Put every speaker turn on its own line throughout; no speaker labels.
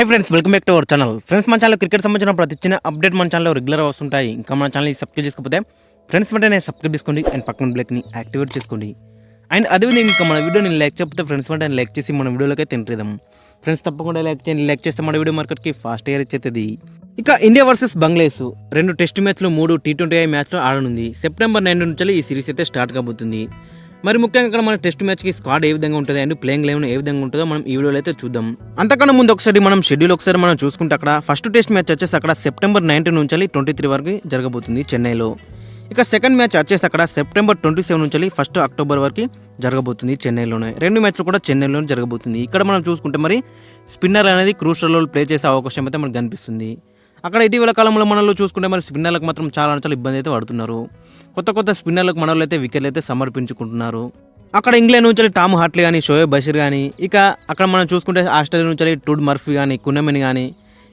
Hi friends, welcome back to our channel. Friends, మన channel cricket సంబంధించిన ప్రతి చిన్న అప్డేట్ మన ఛానల్లో రెగ్యులర్గా వస్తుంటాయి. ఇంకా మన ఛానల్ని సబ్స్క్రైబ్ చేసుకోకపోతే ఫ్రెండ్స్ వెంటనే సబ్స్క్రైబ్ చేసుకోండి అండ్ పక్కన బ్లెక్ని యాక్టివేట్ చేసుకోండి. అండ్ అదేవిధంగా ఇంకా మన వీడియోని లైక్ చెప్పితే ఫ్రెండ్స్ వెంటనే లైక్ చేసి మన వీడియోలోకి అయితే తింటాం. ఫ్రెండ్స్ తప్పకుండా లైక్ చేయండి. లైక్ చేస్తే మన వీడియో మార్కెట్కి ఫాస్ట్ గా రీచ్ అవుతుంది. ఇక ఇండియా వర్సెస్ బంగ్లాదేశ్ 2 టెస్ట్ మ్యాచ్లు 3 T20I మ్యాచ్లు ఆడనుంది. సెప్టెంబర్ 9 నుంచి ఈ సిరీస్ అయితే స్టార్ట్ కాబోతుంది. మరి ముఖ్యంగా ఇక్కడ మన టెస్ట్ మ్యాచ్కి స్క్వాడ్ ఏ విధంగా ఉంటుంది అండ్ ప్లేయింగ్ లెవెన్ ఏ విధంగా ఉంటుందో మనం ఈ వీడియోలో అయితే చూద్దాం. అంతకన్నా ముందు ఒకసారి మనం షెడ్యూల్ మనం చూసుకుంటే అక్కడ ఫస్ట్ టెస్ట్ మ్యాచ్ వచ్చేసి అక్కడ సెప్టెంబర్ 19 నుంచి 23 వరకు జరగబోతుంది చెన్నైలో. ఇక సెకండ్ మ్యాచ్ వచ్చేసి అక్కడ సెప్టెంబర్ 27 నుంచి 1 అక్టోబర్ వరకు జరగబోతుంది చెన్నైలోనే. 2 మ్యాచ్లు కూడా చెన్నైలోనే జరగబోతుంది. ఇక్కడ మనం చూసుకుంటే మరి స్పిన్నర్ అనేది క్రూషల్ రోల్ ప్లే చేసే అవకాశం అయితే మనకు కనిపిస్తుంది. అక్కడ ఇటీవల కాలంలో మనలో చూసుకుంటే మరి స్పిన్నర్లకు మాత్రం చాలా ఇబ్బంది అయితే పడుతున్నారు. కొత్త స్పిన్నర్లకు మనలో అయితే వికెట్లు అయితే సమర్పించుకుంటున్నారు. అక్కడ ఇంగ్లాండ్ నుంచి టామ్ హార్ట్లీ కానీ, షోయబ్ బషీర్ కానీ, ఇక అక్కడ మనం చూసుకుంటే ఆస్ట్రేలియా నుంచి టుడ్ మర్ఫీ కానీ, కున్నమెన్ కానీ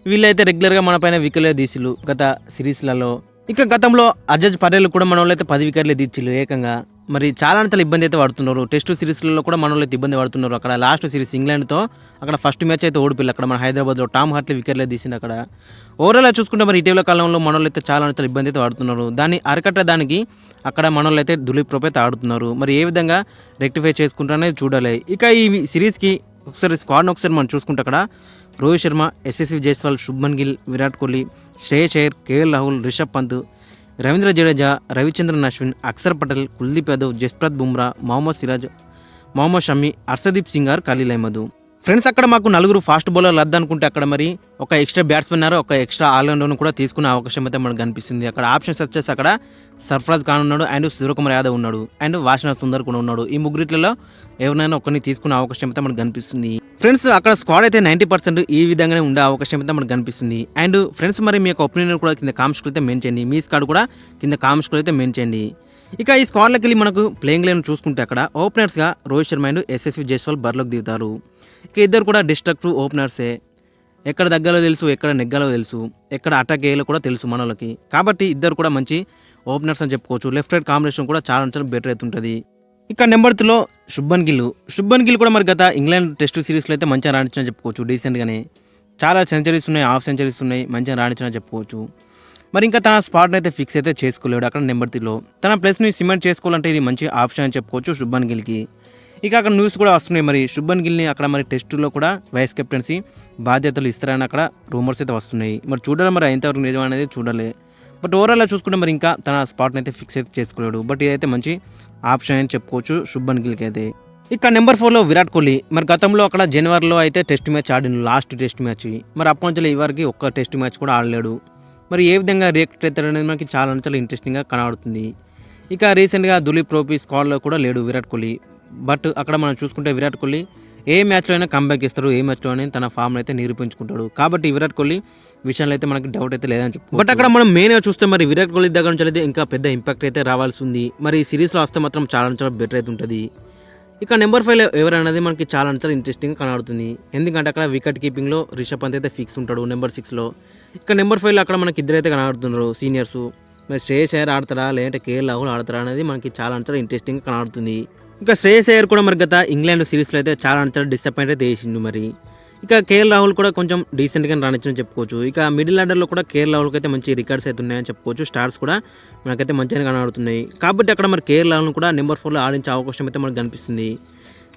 వీళ్ళైతే రెగ్యులర్గా మన పైన వికెట్లే తీసిళ్ళు గత సిరీస్లలో. ఇక గతంలో అజజ్ పటేల్ కూడా మన వాళ్ళు అయితే 10 వికెట్లే తీసిళ్ళు ఏకంగా. మరి చాలా ఇబ్బంది అయితే పడుతున్నారు. టెస్ట్ సిరీస్లలో కూడా మన వాళ్ళు అయితే ఇబ్బంది పడుతున్నారు. అక్కడ లాస్ట్ సిరీస్ ఇంగ్లాండ్తో అక్కడ ఫస్ట్ మ్యాచ్ అయితే ఓడిపోయి అక్కడ మన హైదరాబాద్లో టామ్ హార్ట్లీ వికెట్లే తీసింది. అక్కడ ఓవరాల్గా చూసుకుంటే మరి ఇటీవల కాలంలో మన వాళ్ళు అయితే చాలా ఇబ్బంది అయితే పడుతున్నారు. దాన్ని అరకట్టడానికి అక్కడ మన వాళ్ళు అయితే దులీప్ ట్రోఫీ అయితే ఆడుతున్నారు. మరి ఏ విధంగా రెక్టిఫై చేసుకుంటారనేది చూడాలి. ఇక ఈ సిరీస్కి ఒకసారి స్క్వాడ్ని మనం చూసుకుంటే అక్కడ రోహిత్ శర్మ, యశస్వి జైస్వాల్, శుభ్మన్ గిల్, విరాట్ కోహ్లీ, శ్రేయస్ అయ్యర్, కేఎల్ రాహుల్, రిషబ్ పంత్, రవీంద్ర జడేజా, రవిచంద్రన్ అశ్విన్, అక్షర్ పటేల్, కుల్దీప్ యాదవ్, జస్ప్రీత్ బుమ్రా, మొహమ్మద్ సిరాజ్, మొహమ్మద్ షమి, హర్షదీప్ సింగ్, ఖలీల్ అహ్మద్. ఫ్రెండ్స్, అక్కడ మాకు 4 ఫాస్ట్ బౌలర్లు వద్దనుకుంటే అక్కడ మరి ఒక ఎక్స్ట్రా బ్యాట్స్మెన్ ఒక ఎక్స్ట్రా ఆల్రౌండర్ను కూడా తీసుకునే అవకాశం అయితే మనకు కనిపిస్తుంది. అక్కడ ఆప్షన్స్ వచ్చేసి అక్కడ సర్ఫరాజ్ ఖాన్ ఉన్నాడు అండ్ సూర్యకుమార్ యాదవ్ ఉన్నాడు అండ్ వాషింగ్టన్ సుందర్ కూడా ఉన్నాడు. ఈ ముగ్గురిట్లలో ఎవరినైనా ఒకరిని తీసుకునే అవకాశం అయితే మనకు కనిపిస్తుంది. ఫ్రెండ్స్, అక్కడ స్క్వాడ్ అయితే 90% ఈ విధంగానే ఉండే అవకాశం అయితే మనకు కనిపిస్తుంది. అండ్ ఫ్రెండ్స్, మరి మీ యొక్క ఒపీనియన్ కూడా కింద కామెంట్స్లో అయితే మెన్షన్ చేయండి. మీ స్క్వాడ్ కూడా కింద కామెంట్స్లో అయితే మెన్షన్ చేయండి. ఇక ఈ స్క్వాడ్లోకి వెళ్ళి మనకు ప్లేయింగ్ లైన్ చూసుకుంటే అక్కడ ఓపెనర్స్గా రోహిత్ శర్మ అండ్ యశస్వి జైస్వాల్ బరిలోకి దిగుతారు. ఇక ఇద్దరు కూడా డిస్ట్రక్టివ్ ఓపెనర్సే. ఎక్కడ దగ్గరలో తెలుసు, ఎక్కడ నెగ్గాలో తెలుసు, ఎక్కడ అటాక్ వేయాలో కూడా తెలుసు మనోళ్ళకి. కాబట్టి ఇద్దరు కూడా మంచి ఓపెనర్స్ అని చెప్పుకోవచ్చు. లెఫ్ట్ రైట్ కాంబినేషన్ కూడా చాలా బెటర్ అవుతుంటుంది. ఇక నెంబర్ 3లో శుభ్మన్ గిల్ కూడా మరి గత ఇంగ్లాండ్ టెస్ట్ సిరీస్లో అయితే మంచిగా రాణించని చెప్పుకోవచ్చు. డీసెంట్గానే చాలా సెంచరీస్ ఉన్నాయి, హాఫ్ సెంచరీస్ ఉన్నాయి, మంచిగా రాణించని చెప్పుకోవచ్చు. మరి ఇంకా తన స్పాట్ని అయితే ఫిక్స్ అయితే చేసుకోలేడు అక్కడ నెంబర్ 3లో. తన ప్లేస్ని సిమెంట్ చేసుకోవాలంటే ఇది మంచి ఆప్షన్ అని చెప్పుకోవచ్చు శుభ్మన్ గిల్కి. ఇక అక్కడ న్యూస్ కూడా వస్తున్నాయి. మరి శుభ్మన్ గిల్ని అక్కడ మరి టెస్టులో కూడా వైస్ కెప్టెన్సీ బాధ్యతలు ఇస్తారని అక్కడ రూమర్స్ అయితే వస్తున్నాయి. మరి చూడాలి, మరి ఎంతవరకు నిజం అనేది చూడాలి. బట్ ఓవరాల్గా చూసుకుంటే మరి ఇంకా తన స్పాట్ని అయితే ఫిక్స్ అయితే చేసుకోలేడు. బట్ ఇదైతే మంచి ఆప్షన్ అని చెప్పుకోవచ్చు శుభ్మన్ గిల్కి అయితే. ఇక నెంబర్ 4లో విరాట్ కోహ్లీ. మరి గతంలో అక్కడ జనవరిలో అయితే టెస్ట్ మ్యాచ్ ఆడిన లాస్ట్ టెస్ట్ మ్యాచ్. మరి అప్పటి నుంచి ఇవరికి ఒక్క టెస్ట్ మ్యాచ్ కూడా ఆడలేడు. మరి ఏ విధంగా రియాక్ట్ అవుతారనేది మనకి చాలా ఇంట్రెస్టింగ్గా కనబడుతుంది. ఇక రీసెంట్గా దులీప్ ట్రోఫీ స్క్వాడ్లో కూడా లేడు విరాట్ కోహ్లీ. బట్ అక్కడ మనం చూసుకుంటే విరాట్ కోహ్లీ ఏ మ్యాచ్లో అయినా కంబ్యాక్ చేస్తారు, ఏ మ్యాచ్లో అయినా తన ఫామ్ అయితే నిరూపించుకుంటాడు. కాబట్టి విరాట్ కోహ్లీ విషయంలో అయితే మనకి డౌట్ అయితే లేదని చెప్పు. బట్ అక్కడ మనం మెయిన్గా చూస్తే మరి విరాట్ కోహ్లీ దగ్గర నుంచి అయితే ఇంకా పెద్ద ఇంపాక్ట్ అయితే రావాల్సి ఉంది. మరి ఈ సిరీస్లో వస్తే మాత్రం చాలా బెటర్ అయితే ఉంటుంది. ఇక నెంబర్ 5లో ఎవరనేది మనకి చాలా ఇంట్రెస్టింగ్గా కనబడుతుంది. ఎందుకంటే అక్కడ వికెట్ కీపింగ్లో రిషబ్ పంత్ అయితే ఫిక్స్ ఉంటాడు నెంబర్ 6లో. ఇక నెంబర్ 5లో అక్కడ మనకి ఇద్దరైతే కనబడుతున్నారు సీనియర్స్. మరి శ్రేయస్ అయ్యర్ ఆడతారా లేదంటే కేఎల్ రాహుల్ ఆడతారా అనేది మనకి చాలా ఇంట్రెస్టింగ్గా కనబడుతుంది. ఇక శ్రేయస్ అయ్యర్ కూడా మరి గత ఇంగ్లాండ్ సిరీస్లో అయితే చాలా డిసప్పాయింట్ అయితే చేసిండు. మరి ఇక కేఎల్ రాహుల్ కూడా కొంచెం డీసెంట్గా రాణించని చెప్పుకోవచ్చు. ఇక మిడిల్ ఆర్డర్లో కూడా కేఎల్ రాహుల్కి అయితే మంచి రికార్డ్స్ అయితే ఉన్నాయని చెప్పుకోవచ్చు. స్టార్స్ కూడా మనకైతే మంచిగా కనబడుతున్నాయి. కాబట్టి అక్కడ మరి కేఎల్ రాహుల్ కూడా నెంబర్ 4లో ఆడించే అవకాశం అయితే మనకు కనిపిస్తుంది.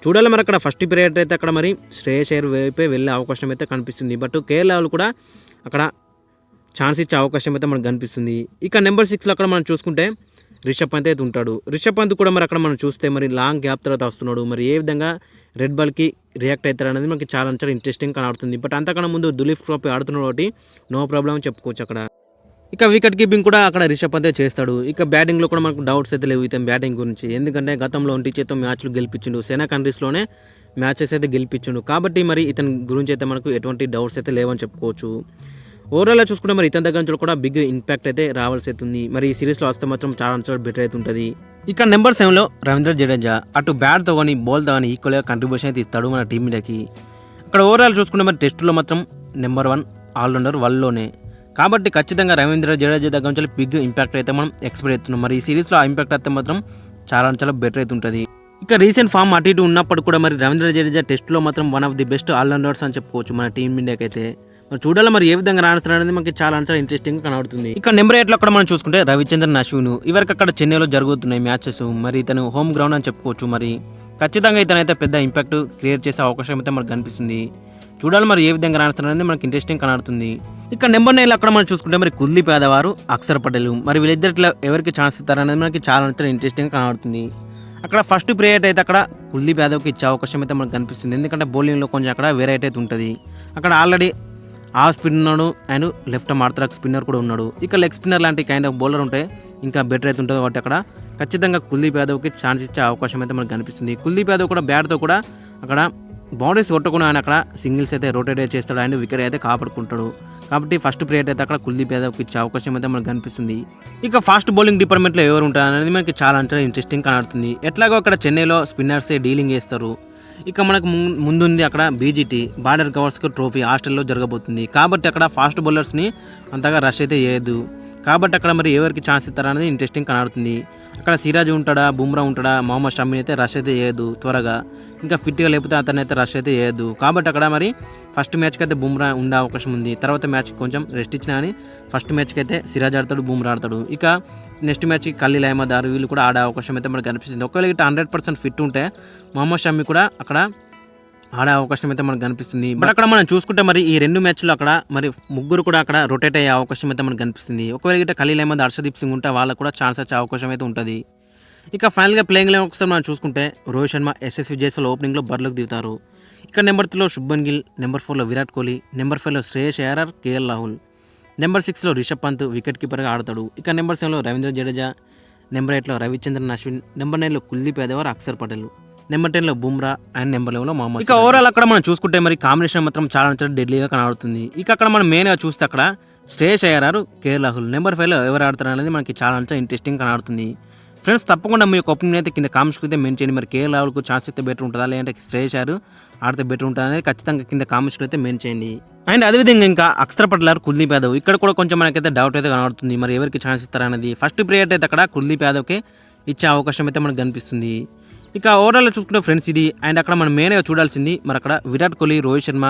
చూడాలి, మరి అక్కడ ఫస్ట్ పీరియడ్ అయితే అక్కడ మరి శ్రేయస్ అయ్యర్ వైపే వెళ్ళే అవకాశం అయితే కనిపిస్తుంది. బట్ కేఎల్ రాహుల్ కూడా అక్కడ ఛాన్స్ ఇచ్చే అవకాశం అయితే మనకు కనిపిస్తుంది. ఇక నెంబర్ 6లో అక్కడ మనం చూసుకుంటే రిషబ్ పంత్ అయితే ఉంటాడు. రిషబ్ పంత్ కూడా మరి అక్కడ మనం చూస్తే మరి లాంగ్ గ్యాప్ తర్వాత వస్తున్నాడు. మరి ఏ విధంగా రెడ్ బాల్కి రియాక్ట్ అవుతారు అనేది మనకి చాలా ఇంట్రెస్టింగ్ కనబడుతుంది. బట్ అంతకన్నా ముందు దులీప్ ట్రోఫీ ఆడుతున్నాడు కాబట్టి నో ప్రాబ్లం చెప్పుకోవచ్చు అక్కడ. ఇక వికెట్ కీపింగ్ కూడా అక్కడ రిషబ్ పంతే చేస్తాడు. ఇక బ్యాటింగ్లో కూడా మనకు డౌట్స్ అయితే లేవు ఇతను బ్యాటింగ్ గురించి. ఎందుకంటే గతంలో 1 చేతో మ్యాచ్లు గెలిపించిండు, సేనా కంట్రీస్లోనే మ్యాచెస్ అయితే గెలిపించిండు. కాబట్టి మరి ఇతని గురించి అయితే మనకు ఎటువంటి డౌట్స్ అయితే లేవని చెప్పుకోవచ్చు. ఓవరాల్గా చూసుకుంటే మరి ఇతని దగ్గర నుంచి కూడా బిగ్ ఇంపాక్ట్ అయితే రావాల్సి అవుతుంది. మరి ఈ సిరీస్లో వస్తే మాత్రం చాలా బెటర్ అయితే ఉంటుంది. ఇక నెంబర్ 7లో రవీంద్ర జడేజా అటు బ్యాట్తో కానీ బాల్తో కానీ ఈక్వల్గా కంట్రిబ్యూషన్ అయితే ఇస్తాడు మన టీం ఇండియాకి. అక్కడ ఓవరాల్ చూసుకుంటే మరి టెస్టులో మాత్రం నెంబర్ 1 ఆల్రౌండర్ వరల్డ్లోనే. కాబట్టి ఖచ్చితంగా రవీంద్ర జడేజా దగ్గర నుంచి బిగ్ ఇంపాక్ట్ అయితే మనం ఎక్స్పెక్ట్ అవుతున్నాం. మరి ఈ సిరీస్లో ఆ ఇంపాక్ట్ అయితే మాత్రం చాలా బెటర్ అయితే ఉంటుంది. ఇక రీసెంట్ ఫామ్ అటు ఇటు ఉన్నప్పుడు కూడా మరి రవీంద్ర జడేజా టెస్ట్లో మాత్రం one of the best allrounders అని చెప్పుకోవచ్చు మన టీం ఇండియాకి అయితే. మరి చూడాలి మరి ఏ విధంగా రాణిస్తున్నారు అనేది మనకి చాలా ఇంట్రెస్టింగ్ కనబడుతుంది. ఇక నెంబర్ 8 లో అక్కడ మనం చూసుకుంటే రవిచంద్రన్ అశ్విన్ ఇవరకు అక్కడ చెన్నైలో జరుగుతున్నాయి మ్యాచెస్. మరి ఇతను హోమ్ గ్రౌండ్ అని చెప్పుకోవచ్చు. మరి ఖచ్చితంగా ఇతనైతే పెద్ద ఇంపాక్ట్ క్రియేట్ చేసే అవకాశం అయితే మనకు కనిపిస్తుంది. చూడాలి మరి ఏ విధంగా రాణిస్తున్నారు అనేది మనకి ఇంట్రెస్టింగ్ కనబడుతుంది. ఇక నెంబర్ 9 అక్కడ మనం చూసుకుంటే మరి కుల్దీప్ యాదవ్ అక్షర్ పటేల్ మరి వీళ్ళిద్దరిలో ఎవరికి ఛాన్స్ ఇస్తారనేది మనకి చాలా ఇంట్రెస్టింగ్ కనబడుతుంది. అక్కడ ఫస్ట్ ప్రియారిటీ అయితే అక్కడ కుల్దీప్ యాదవ్కి ఇచ్చే అవకాశం అయితే మనకు కనిపిస్తుంది. ఎందుకంటే బౌలింగ్లో కొంచెం అక్కడ వెరైటీ అయితే ఉంటుంది. అక్కడ ఆల్రెడీ ఆ స్పిన్నర్ అండ్ లెఫ్ట్ ఆర్థరాక్ స్పిన్నర్ కూడా ఉన్నాడు. ఇక లెగ్ స్పిన్నర్ లాంటి కైండ్ ఆఫ్ బౌలర్ ఉంటే ఇంకా బెటర్ అయితే ఉంటుంది. కాబట్టి అక్కడ ఖచ్చితంగా కుల్దీప్ యాదవ్కి ఛాన్స్ ఇచ్చే అవకాశం అయితే మనకు కనిపిస్తుంది. కుల్దీప్ యాదవ్ కూడా బ్యాట్తో కూడా అక్కడ బౌండరీస్ కొట్టకుండా ఆయన అక్కడ సింగిల్స్ అయితే రొటేట్ చేస్తాడు అండ్ వికెట్ అయితే కాపాడుకుంటాడు. కాబట్టి ఫస్ట్ ప్లేయర్ అయితే అక్కడ కుల్దీప్ యాదవ్కి ఇచ్చే అవకాశం అయితే మనకు కనిపిస్తుంది. ఇక ఫాస్ట్ బౌలింగ్ డిపార్ట్మెంట్లో ఎవరు ఉంటారు అనేది మనకి చాలా ఇంట్రెస్టింగ్ కనబడుతుంది. ఎట్లాగో అక్కడ చెన్నైలో స్పిన్నర్సే డీలింగ్ చేస్తారు. ఇక మనకు ముందుంది అక్కడ బీజీటీ బార్డర్ గవర్స్కర్ ట్రోఫీ హాస్టల్లో జరగబోతుంది. కాబట్టి అక్కడ ఫాస్ట్ బౌలర్స్ని అంతగా రష్ అయితే చేయొద్దు. కాబట్టి అక్కడ మరి ఎవరికి ఛాన్స్ ఇస్తారనేది ఇంట్రెస్టింగ్ కనబడుతుంది. అక్కడ సిరాజ్ ఉంటాడా, బుమ్రా ఉంటాడా, మొహమ్మద్ షమీ అయితే రష్ అయితే చేయొద్దు త్వరగా. ఇంకా ఫిట్గా లేకపోతే అతను అయితే రష్ అయితే చేయొద్దు. కాబట్టి అక్కడ మరి ఫస్ట్ మ్యాచ్కి అయితే బుమ్రా ఉండే అవకాశం ఉంది. తర్వాత మ్యాచ్ కొంచెం రెస్ట్ ఇచ్చినా కానీ ఫస్ట్ మ్యాచ్కి అయితే సిరాజ్ ఆడతాడు, బుమ్రా ఆడతాడు. ఇక నెక్స్ట్ మ్యాచ్కి ఖలీల్ అహ్మద్ వీళ్ళు కూడా ఆడే అవకాశం అయితే మనకు కనిపిస్తుంది. ఒకవేళ ఇట్లా 100% ఫిట్ ఉంటే మొహమ్మద్ షమీ కూడా అక్కడ ఆడే అవకాశం అయితే మనకు కనిపిస్తుంది. బట్ అక్కడ మనం చూసుకుంటే మరి ఈ 2 మ్యాచ్లు అక్కడ మరి ముగ్గురు కూడా అక్కడ రొటేట్ అయ్యే అవకాశం అయితే మనకు కనిపిస్తుంది. ఒకవేళ ఇట్లా ఖలీల్ అహ్మద్, హర్షదీప్ సింగ్ ఉంటే వాళ్ళకు కూడా ఛాన్స్ వచ్చే అవకాశం అయితే ఉంటుంది. ఇక ఫైనల్గా ప్లేయింగ్ లెవెన్ ఒకసారి మనం చూసుకుంటే రోహిత్ శర్మ, ఎస్ఎస్వి జైస్వాల్ ఓపెనింగ్లో బరిలోకి దిగుతారు. ఇక నెంబర్ 3లో శుభ్మన్ గిల్, నెంబర్ 4లో విరాట్ కోహ్లీ, నెంబర్ 5లో శ్రేయస్ అయ్యర్, కేఎల్ రాహుల్, నెంబర్ 6లో రిషబ్ పంత్ వికెట్ కీపర్గా ఆడతాడు. ఇక నెంబర్ 7లో రవీంద్ర జడేజా, నెంబర్ 8లో రవిచంద్రన్ అశ్విన్, నెంబర్ 9లో కుల్దీప్ యాదవ్, అక్షర్ పటేల్, నెంబర్ 10లో బుమ్రా అండ్ నెంబర్ 11లో మొహమ్మద్. ఇక ఓవరాల్ అక్కడ మనం చూసుకుంటే మరి కాంబినేషన్ మాత్రం చాలా డెడ్లీగా కనబడుతుంది. ఇక అక్కడ మనం మెయిన్గా చూస్తే అక్కడ శ్రేయస్ అయ్యర్, కేఎల్ రాహుల్ నెంబర్ 5లో ఎవరు ఆడతారు అనేది మనకి చాలా ఇంట్రెస్టింగ్ కనబడుతుంది. ఫ్రెండ్స్ తప్పకుండా మీ యొక్క ఒపీనియన్ అయితే కింద కామెంట్స్కి అయితే మెన్షన్ చేయండి. మరి కేఎల్ రాహుల్కు ఛాన్స్ అయితే బెటర్ ఉంటుందా, లేదంటే శ్రేయస్ అయ్యర్ ఆడితే బెటర్ ఉంటుందా అనేది ఖచ్చితంగా కింద కామెంట్స్లో అయితే మెన్షన్ చేయండి. అండ్ అదేవిధంగా ఇంకా అక్షర్ పటేల్, కుల్దీప్ యాదవ్ ఇక్కడ కూడా కొంచెం మనకైతే డౌట్ అయితే కనబడుతుంది. మరి ఎవరికి ఛాన్స్ ఇస్తారనేది ఫస్ట్ ప్రియారిటీ అయితే అక్కడ కుల్దీప్ యాదవ్కి ఇచ్చే అవకాశం అయితే మనకు కనిపిస్తుంది. ఇక ఓవరాల్ చూసుకుంటే ఫ్రెండ్స్ ఇది. అండ్ అక్కడ మనం మెయిన్గా చూడాల్సింది మరి అక్కడ విరాట్ కోహ్లీ, రోహిత్ శర్మ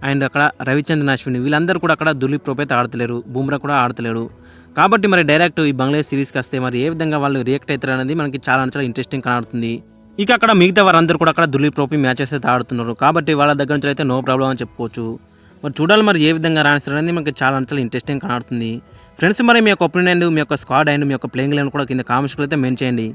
అండ్ అక్కడ రవిచంద్రన్ అశ్విన్ వీళ్ళందరూ కూడా అక్కడ దులీప్ ట్రోఫీ అయితే ఆడతలేరు, బుమ్రా కూడా ఆడతలేడు. కాబట్టి మరి డైరెక్ట్ ఈ బంగ్లాదేశ్ సిరీస్కి వస్తే మరి ఏ విధంగా వాళ్ళు రియాక్ట్ అవుతారు అనేది మనకి చాలా ఇంట్రెస్టింగ్ కనబడుతుంది. ఇక అక్కడ మిగతా వారందరూ కూడా అక్కడ దులీప్ ట్రోఫీ మ్యాచెస్ అయితే ఆడుతున్నారు. కాబట్టి వాళ్ళ దగ్గర నుంచి అయితే నో ప్రాబ్లం అని చెప్పుకోవచ్చు. మరి చూడాలి మరి ఏ విధంగా రాణిస్తారు అనేది మనకి చాలా ఇంట్రెస్టింగ్ కనబడుతుంది. ఫ్రెండ్స్ మరి మీ యొక్క ఒపీనియన్, మీ యొక్క స్క్వాడ్ అండ్ మీ యొక్క ప్లేయింగ్ లెవెన్ కూడా కింద కామెంట్స్లో అయితే మెన్షన్ చేయండి.